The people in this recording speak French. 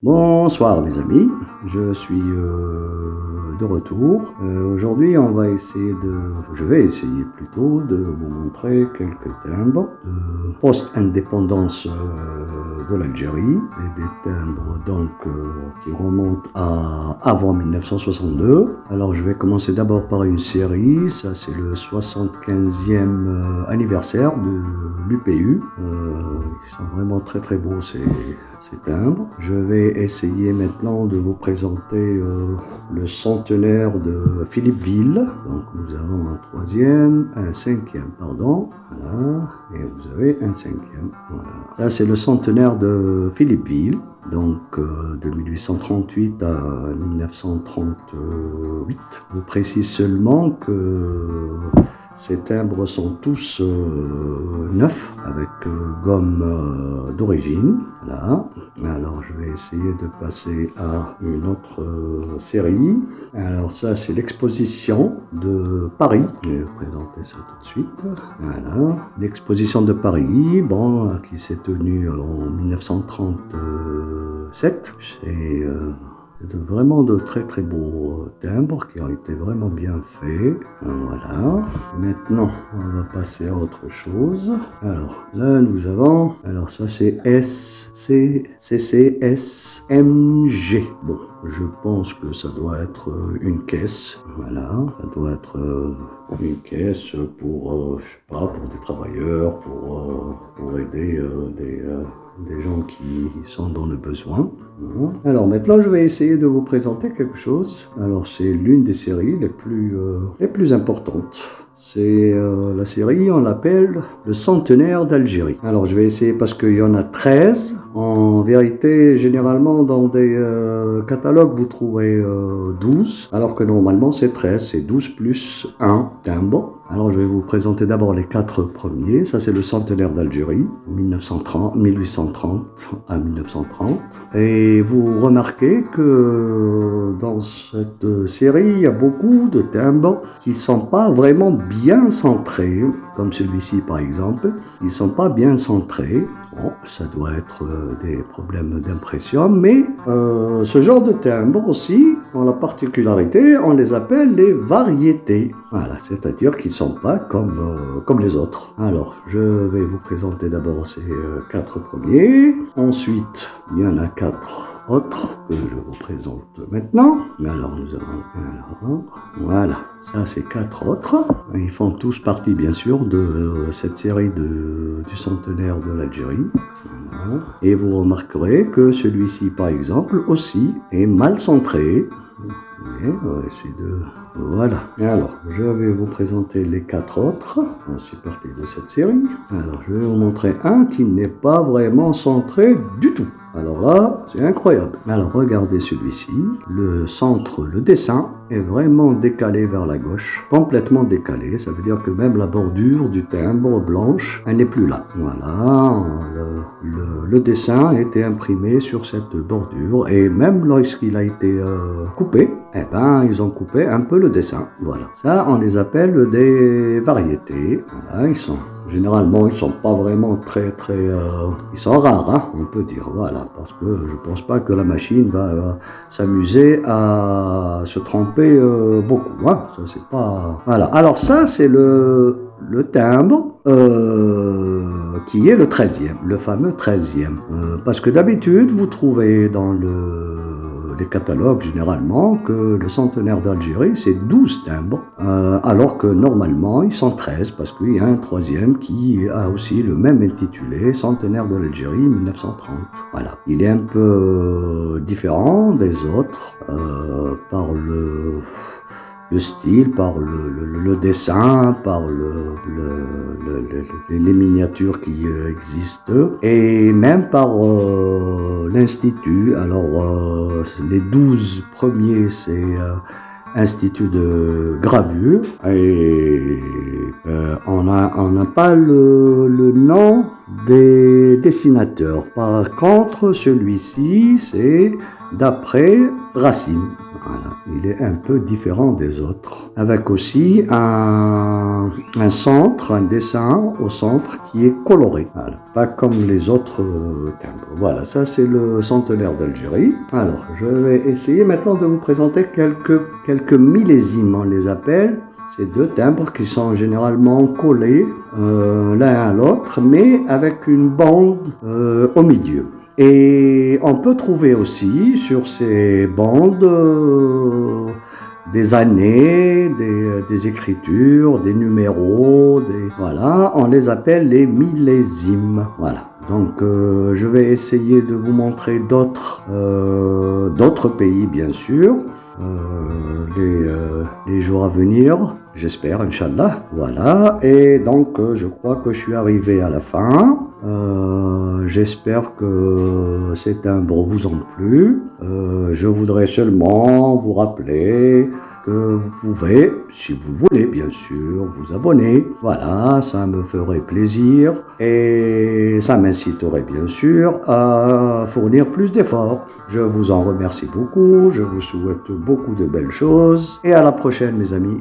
Bonsoir mes amis, je suis de retour. Aujourd'hui je vais essayer plutôt de vous montrer quelques timbres de post-indépendance de l'Algérie, et des timbres donc qui remontent à avant 1962. Alors je vais commencer d'abord par une série, ça c'est le 75e anniversaire de l'UPU. Ils sont vraiment très très beaux ces timbres. Je vais essayer maintenant de vous présenter le centenaire de Philippeville. Donc nous avons un cinquième, pardon. Voilà. Et vous avez un cinquième. Voilà. Là c'est le centenaire de Philippeville. Donc de 1838 à 1938. Je vous précise seulement que ces timbres sont tous neufs avec gomme d'origine. Voilà. Alors je vais essayer de passer à une autre série. Alors ça c'est l'exposition de Paris. Je vais vous présenter ça tout de suite. Voilà. L'exposition de Paris, bon, qui s'est tenue en 1937. C'est vraiment de très très beaux timbres qui ont été vraiment bien faits. Voilà. Maintenant, on va passer à autre chose. Alors là, nous avons. Alors ça, c'est CCSMG. Bon, je pense que ça doit être une caisse. Voilà. Ça doit être une caisse pour, je sais pas, pour des travailleurs, pour aider des gens qui sont dans le besoin. Alors maintenant, je vais essayer de vous présenter quelque chose. Alors c'est l'une des séries les plus importantes. C'est la série, on l'appelle le centenaire d'Algérie. Alors je vais essayer parce qu'il y en a 13. En vérité, généralement dans des catalogues, vous trouverez 12, alors que normalement c'est 13, c'est 12 plus 1 timbre. Alors je vais vous présenter d'abord les 4 premiers. Ça c'est le centenaire d'Algérie, 1830 à 1930. Et vous remarquez que dans cette série, il y a beaucoup de timbres qui ne sont pas vraiment bien centrés, comme celui-ci par exemple. Ils ne sont pas bien centrés. Bon, ça doit être des problèmes d'impression, mais ce genre de timbres aussi ont la particularité, on les appelle les variétés. Voilà, c'est-à-dire qu'ils ne sont pas comme les autres. Alors, je vais vous présenter d'abord ces 4 premiers. Ensuite, il y en a 4 autres que je vous présente maintenant. Alors, nous avons voilà, ça c'est 4 autres. Ils font tous partie, bien sûr, de cette série du centenaire de l'Algérie. Voilà. Et vous remarquerez que celui-ci, par exemple, aussi est mal centré. Et on va essayer de... Voilà. Et alors, je vais vous présenter les 4 autres. C'est parti de cette série. Alors, je vais vous montrer un qui n'est pas vraiment centré du tout. Alors là, c'est incroyable. Alors, regardez celui-ci. Le centre, le dessin est vraiment décalé vers la gauche. Complètement décalé. Ça veut dire que même la bordure du timbre blanche, elle n'est plus là. Voilà. Le dessin a été imprimé sur cette bordure. Et même lorsqu'il a été coupé, eh ben, ils ont coupé un peu le dessin. Voilà. Ça, on les appelle des variétés. Voilà, généralement, ils sont pas vraiment très, ils sont rares, hein, on peut dire. Voilà, parce que je pense pas que la machine va s'amuser à se tromper beaucoup. Hein. Ça, c'est pas. Voilà. Alors ça, c'est le timbre qui est le 13e, le fameux 13e. Parce que d'habitude, vous trouvez dans les catalogues généralement que le centenaire d'Algérie c'est 12 timbres, alors que normalement ils sont 13 parce qu'il y a un 3e qui a aussi le même intitulé, centenaire de l'Algérie 1930. Voilà, il est un peu différent des autres par le style, par le dessin, par les miniatures qui existent, et même par l'institut. Alors, les 12 premiers, c'est Institut de gravure, et on n'a pas le nom des dessinateurs. Par contre, celui-ci, c'est d'après Racine. Voilà, il est un peu différent des autres. Avec aussi un centre, un dessin au centre qui est coloré. Voilà, pas comme les autres timbres. Voilà, ça c'est le centenaire d'Algérie. Alors, je vais essayer maintenant de vous présenter quelques millésimes, on les appelle. Ces deux timbres qui sont généralement collés l'un à l'autre, mais avec une bande au milieu. Et on peut trouver aussi sur ces bandes des années, des écritures, des numéros, voilà, on les appelle les millésimes. Voilà. Donc je vais essayer de vous montrer d'autres pays bien sûr, les jours à venir, j'espère, Inch'Allah. Voilà, et donc je crois que je suis arrivé à la fin. J'espère que ces timbres vous ont plu. Je voudrais seulement vous rappeler que vous pouvez, si vous voulez bien sûr, vous abonner. Voilà, ça me ferait plaisir et ça m'inciterait bien sûr à fournir plus d'efforts. Je vous en remercie beaucoup, je vous souhaite beaucoup de belles choses et à la prochaine mes amis.